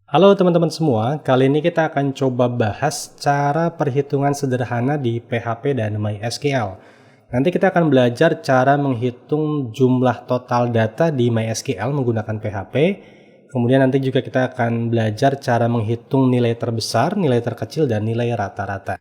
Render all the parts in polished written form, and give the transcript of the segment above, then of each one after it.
Halo teman-teman semua, kali ini kita akan coba bahas cara perhitungan sederhana di PHP dan MySQL. Nanti kita akan belajar cara menghitung jumlah total data di MySQL menggunakan PHP. Kemudian nanti juga kita akan belajar cara menghitung nilai terbesar, nilai terkecil, dan nilai rata-rata.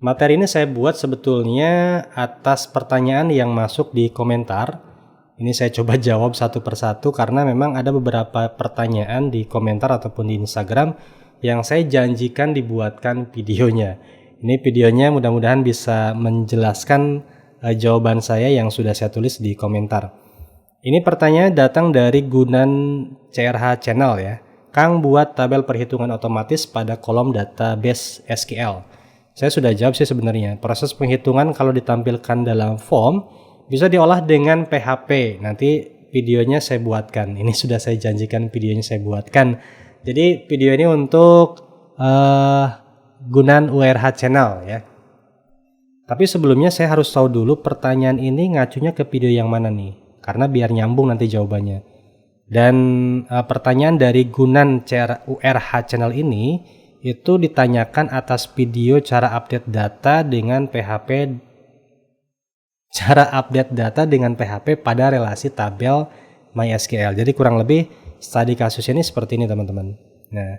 Materi ini saya buat sebetulnya atas pertanyaan yang masuk di komentar. Ini saya coba jawab satu persatu karena memang ada beberapa pertanyaan di komentar ataupun di Instagram yang saya janjikan dibuatkan videonya. Ini videonya mudah-mudahan bisa menjelaskan jawaban saya yang sudah saya tulis di komentar. Ini pertanyaan datang dari Gunan CRH Channel ya. Kang buat tabel perhitungan otomatis pada kolom database SQL. Saya sudah jawab sih sebenarnya. Proses penghitungan kalau ditampilkan dalam form bisa diolah dengan PHP. Nanti videonya saya buatkan. Ini sudah saya janjikan videonya saya buatkan. Jadi video ini untuk Gunan URH Channel ya. Tapi sebelumnya saya harus tahu dulu pertanyaan ini ngacunya ke video yang mana nih. Karena biar nyambung nanti jawabannya. Dan pertanyaan dari Gunan URH Channel ini itu ditanyakan atas video cara update data dengan PHP pada relasi tabel MySQL. Jadi kurang lebih studi kasusnya ini seperti ini teman-teman. Nah,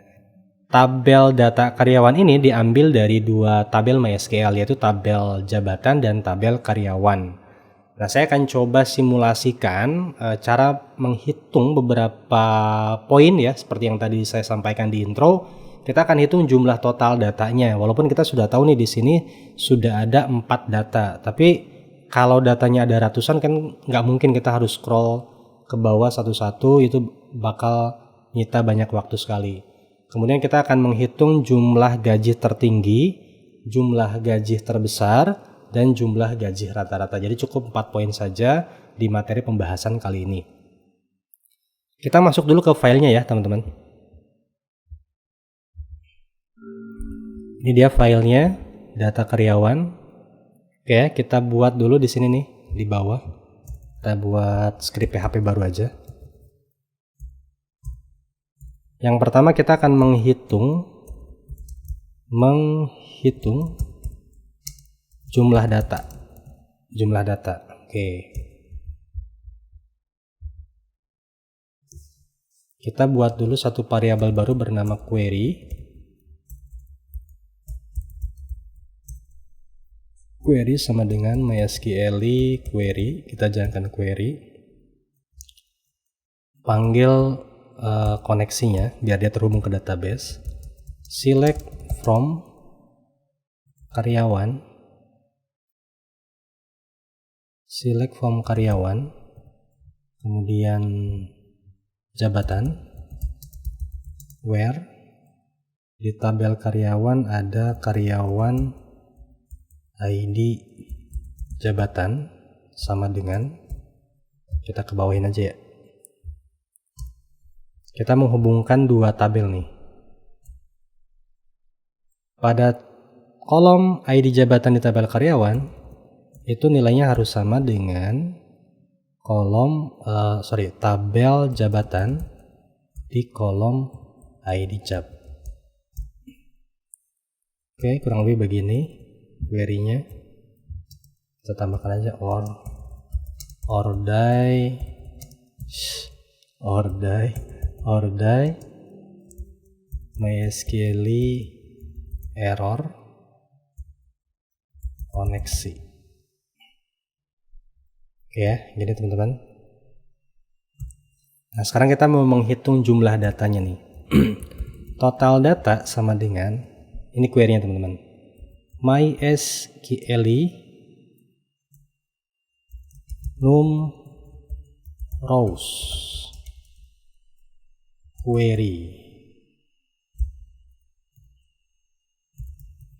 tabel data karyawan ini diambil dari dua tabel MySQL, yaitu tabel jabatan dan tabel karyawan. Nah, saya akan coba simulasikan cara menghitung beberapa poin ya, seperti yang tadi saya sampaikan di intro. Kita akan hitung jumlah total datanya. Walaupun kita sudah tahu nih di sini sudah ada 4 data, tapi kalau datanya ada ratusan kan nggak mungkin kita harus scroll ke bawah satu-satu, itu bakal nyita banyak waktu sekali. Kemudian kita akan menghitung jumlah gaji tertinggi, jumlah gaji terbesar, dan jumlah gaji rata-rata. Jadi cukup 4 poin saja di materi pembahasan kali ini. Kita masuk dulu ke filenya ya teman-teman. Ini dia filenya, data karyawan. Oke, kita buat dulu di sini nih, di bawah. Kita buat script PHP baru aja. Yang pertama kita akan menghitung jumlah data. Oke. Kita buat dulu satu variabel baru bernama query. Query sama dengan MySQL query, kita jalankan query, panggil koneksinya biar dia terhubung ke database, select from karyawan, kemudian jabatan, where di tabel karyawan ada karyawan ID jabatan sama dengan, kita ke bawahin aja ya, kita menghubungkan dua tabel nih. Pada kolom ID jabatan di tabel karyawan itu nilainya harus sama dengan tabel jabatan di kolom ID job. Oke, kurang lebih begini query-nya. Kita tambahkan aja or die MySQL error koneksi. Oke ya, gini teman-teman. Nah, sekarang kita mau menghitung jumlah datanya nih. Total data sama dengan, ini query-nya teman-teman, MySQL num rows query.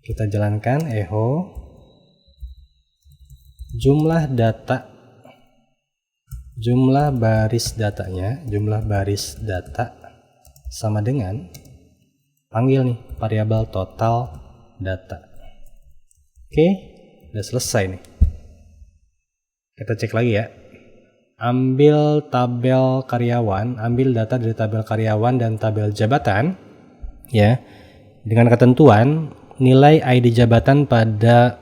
Kita jalankan echo jumlah data, jumlah baris data sama dengan, panggil nih variabel total data. Oke, udah selesai nih. Kita cek lagi ya. ambil tabel karyawan, ambil data dari tabel karyawan dan tabel jabatan, ya, dengan ketentuan nilai ID jabatan pada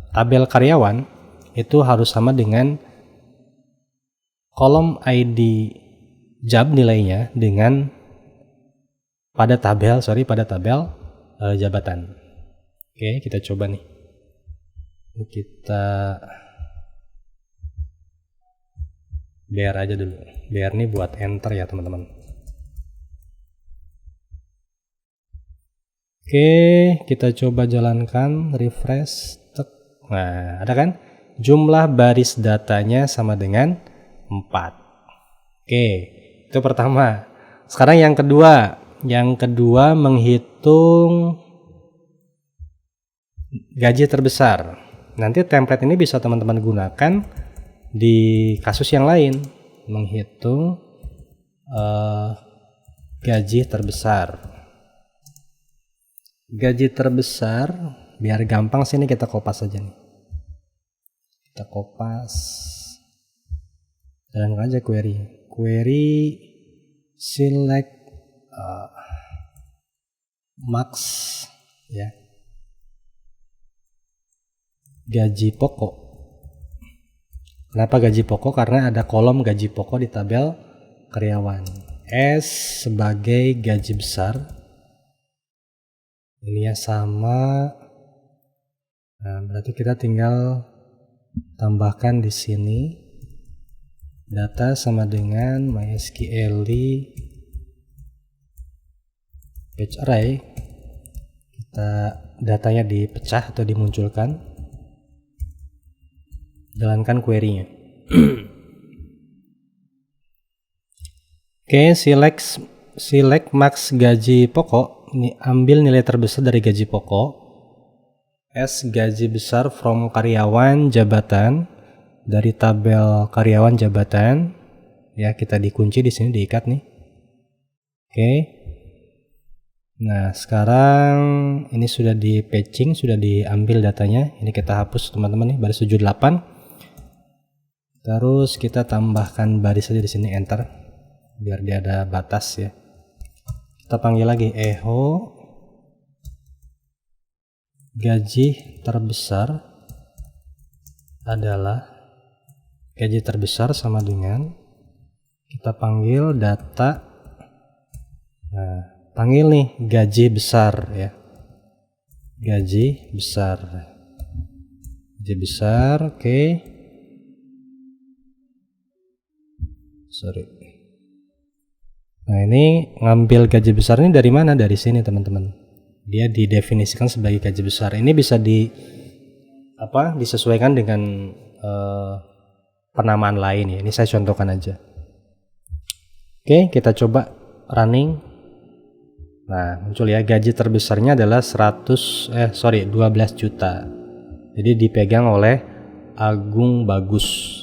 tabel karyawan itu harus sama dengan kolom ID job nilainya dengan pada tabel jabatan. Oke, kita coba nih. Kita BR aja dulu. BR nih buat enter ya teman-teman. Oke, kita coba jalankan, refresh. Nah, ada kan? Jumlah baris datanya sama dengan 4. Oke, itu pertama. Sekarang yang kedua. Yang kedua menghitung gaji terbesar. Nanti template ini bisa teman-teman gunakan di kasus yang lain. Menghitung gaji terbesar. Gaji terbesar, biar gampang sini kita kopas aja nih. Kita kopas. Jalan aja query. Query select max ya. Gaji pokok. Kenapa gaji pokok? Karena ada kolom gaji pokok di tabel karyawan. S sebagai gaji besar. Ini ya sama. Nah, berarti kita tinggal tambahkan di sini data sama dengan MySQL page array. Kita datanya dipecah atau dimunculkan. Jalankan query-nya. Oke, select max gaji pokok. Ini ambil nilai terbesar dari gaji pokok. S gaji besar from karyawan jabatan, dari tabel karyawan jabatan. Ya, kita dikunci di sini, diikat nih. Oke. Nah, sekarang ini sudah di patching, sudah diambil datanya. Ini kita hapus teman-teman nih, baris 78. Terus kita tambahkan baris saja di sini, enter, biar dia ada batas ya. Kita panggil lagi echo gaji terbesar adalah gaji terbesar sama dengan, kita panggil data. Nah, panggil nih gaji besar ya. Gaji besar. Gaji besar, oke. Sorry. Nah, ini ngambil gaji besar ini dari mana? Dari sini teman-teman. Dia didefinisikan sebagai gaji besar. Ini bisa disesuaikan dengan penamaan lain ya. Ini saya contohkan aja. Oke, kita coba running. Nah, muncul ya, gaji terbesarnya adalah 12 juta. Jadi dipegang oleh Agung Bagus.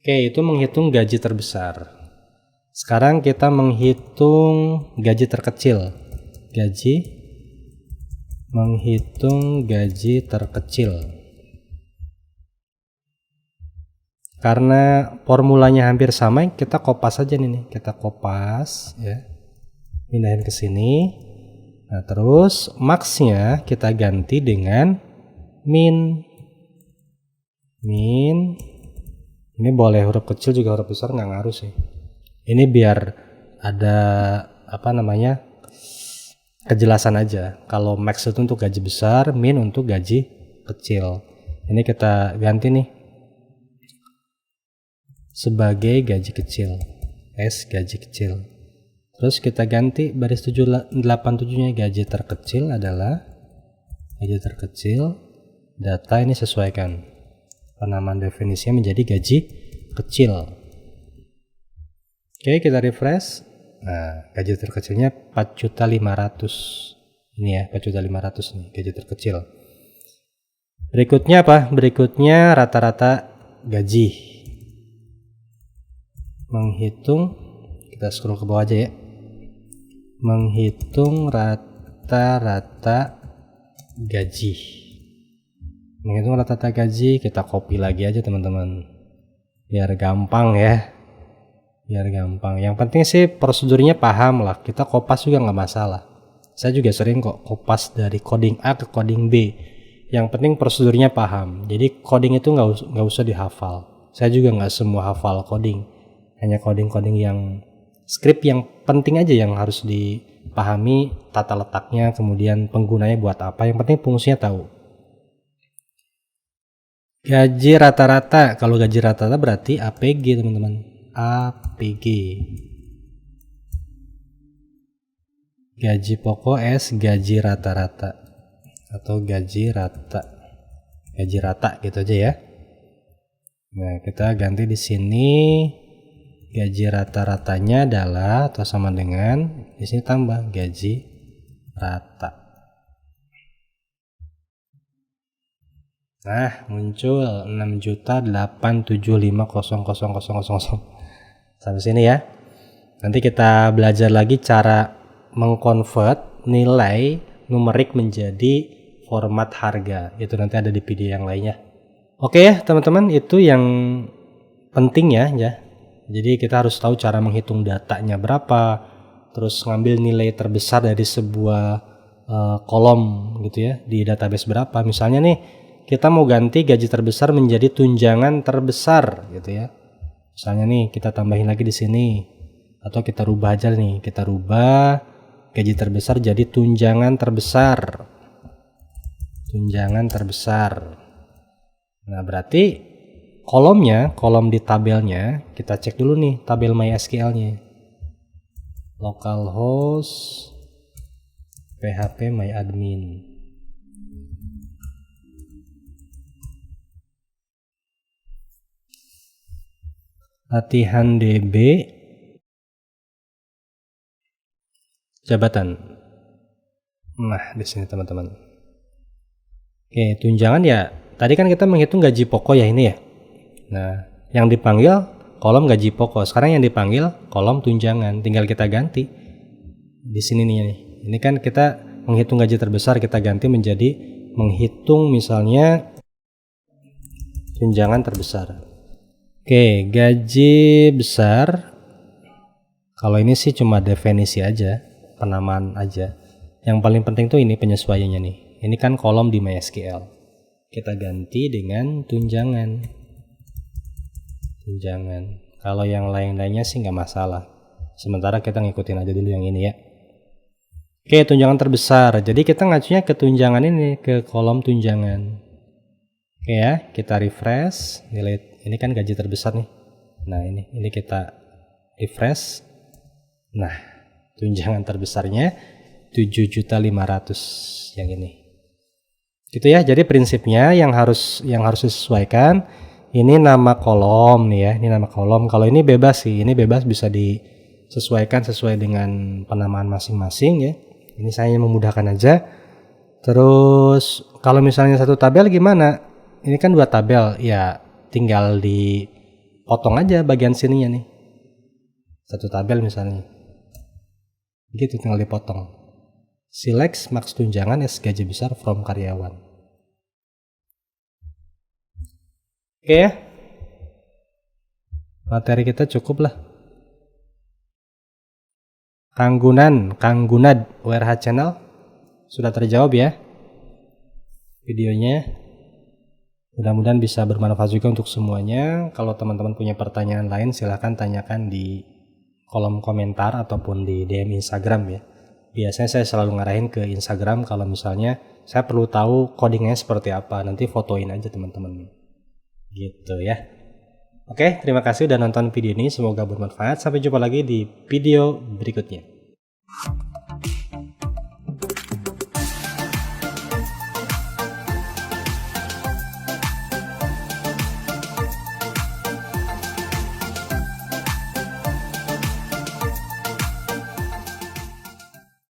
Oke, itu menghitung gaji terbesar. Sekarang kita menghitung gaji terkecil. Menghitung gaji terkecil. Karena formulanya hampir sama, kita kopas aja nih. Kita kopas ya. Pindahin ke sini. Nah, terus max-nya kita ganti dengan min. Ini boleh huruf kecil juga huruf besar, nggak ngaruh sih. Ini biar ada kejelasan aja. Kalau max itu untuk gaji besar, min untuk gaji kecil. Ini kita ganti nih sebagai gaji kecil. S gaji kecil. Terus kita ganti baris 87-nya, gaji terkecil adalah gaji terkecil. Data ini sesuaikan. Penamaan definisinya menjadi gaji kecil. Oke, kita refresh. Nah, gaji terkecilnya 4.500.000. Ini ya, 4.500.000 nih gaji terkecil. Berikutnya apa? Berikutnya rata-rata gaji. Menghitung, kita scroll ke bawah aja ya. Menghitung rata-rata gaji. Menghitung rata-rata gaji, kita copy lagi aja teman-teman. Biar gampang ya. Biar gampang. Yang penting sih prosedurnya paham lah. Kita kopas juga nggak masalah. Saya juga sering kok kopas dari coding A ke coding B. Yang penting prosedurnya paham. Jadi coding itu nggak usah dihafal. Saya juga nggak semua hafal coding. Hanya coding-coding yang script yang penting aja yang harus dipahami tata letaknya, kemudian penggunanya buat apa. Yang penting fungsinya tahu. Gaji rata-rata. Kalau gaji rata-rata berarti APG teman-teman. APG. Gaji pokok S gaji rata-rata atau gaji rata gitu aja ya. Nah, kita ganti di sini gaji rata-ratanya adalah atau sama dengan di sini tambah gaji rata. Nah, muncul 6.875.000. Sampai sini ya. Nanti kita belajar lagi cara mengkonvert nilai numerik menjadi format harga. Itu nanti ada di video yang lainnya. Oke ya teman-teman, itu yang penting ya. Jadi kita harus tahu cara menghitung datanya berapa, terus ngambil nilai terbesar dari sebuah kolom gitu ya di database berapa. Misalnya nih kita mau ganti gaji terbesar menjadi tunjangan terbesar gitu ya. Misalnya nih kita tambahin lagi di sini atau kita rubah aja nih, kita rubah gaji terbesar jadi tunjangan terbesar. Tunjangan terbesar. Nah, berarti kolom di tabelnya kita cek dulu nih tabel MySQL-nya. Localhost php myadmin. Latihan DB jabatan. Nah, di sini teman-teman. Oke, tunjangan ya. Tadi kan kita menghitung gaji pokok ya ini ya. Nah, yang dipanggil kolom gaji pokok. Sekarang yang dipanggil kolom tunjangan. Tinggal kita ganti. Di sini nih. Ini kan kita menghitung gaji terbesar, kita ganti menjadi menghitung misalnya tunjangan terbesar. Oke, gaji besar. Kalau ini sih cuma definisi aja, penamaan aja. Yang paling penting tuh ini penyesuaiannya nih. Ini kan kolom di MySQL. Kita ganti dengan tunjangan. Tunjangan. Kalau yang lain-lainnya sih nggak masalah. Sementara kita ngikutin aja dulu yang ini ya. Oke, tunjangan terbesar. Jadi kita ngacunya ke tunjangan ini, ke kolom tunjangan. Oke ya, kita refresh. Nilai ini kan gaji terbesar nih. Nah, ini kita refresh. Nah, tunjangan terbesarnya 7.500.000 yang ini. Gitu ya. Jadi prinsipnya yang harus disesuaikan ini nama kolom nih ya. Ini nama kolom. Kalau ini bebas sih. Ini bebas bisa disesuaikan sesuai dengan penamaan masing-masing ya. Ini saya memudahkan aja. Terus kalau misalnya satu tabel gimana? Ini kan 2 tabel. Ya, tinggal dipotong aja bagian sininya nih. Satu tabel misalnya. Gitu tinggal dipotong. Select max tunjangan as gaji besar from karyawan. Oke ya. Materi kita cukup lah. Kanggunad WRH channel sudah terjawab ya videonya. Mudah-mudahan bisa bermanfaat juga untuk semuanya. Kalau teman-teman punya pertanyaan lain silahkan tanyakan di kolom komentar ataupun di DM Instagram ya. Biasanya saya selalu ngarahin ke Instagram kalau misalnya saya perlu tahu codingnya seperti apa. Nanti fotoin aja teman-teman. Gitu ya. Oke, terima kasih udah nonton video ini. Semoga bermanfaat. Sampai jumpa lagi di video berikutnya.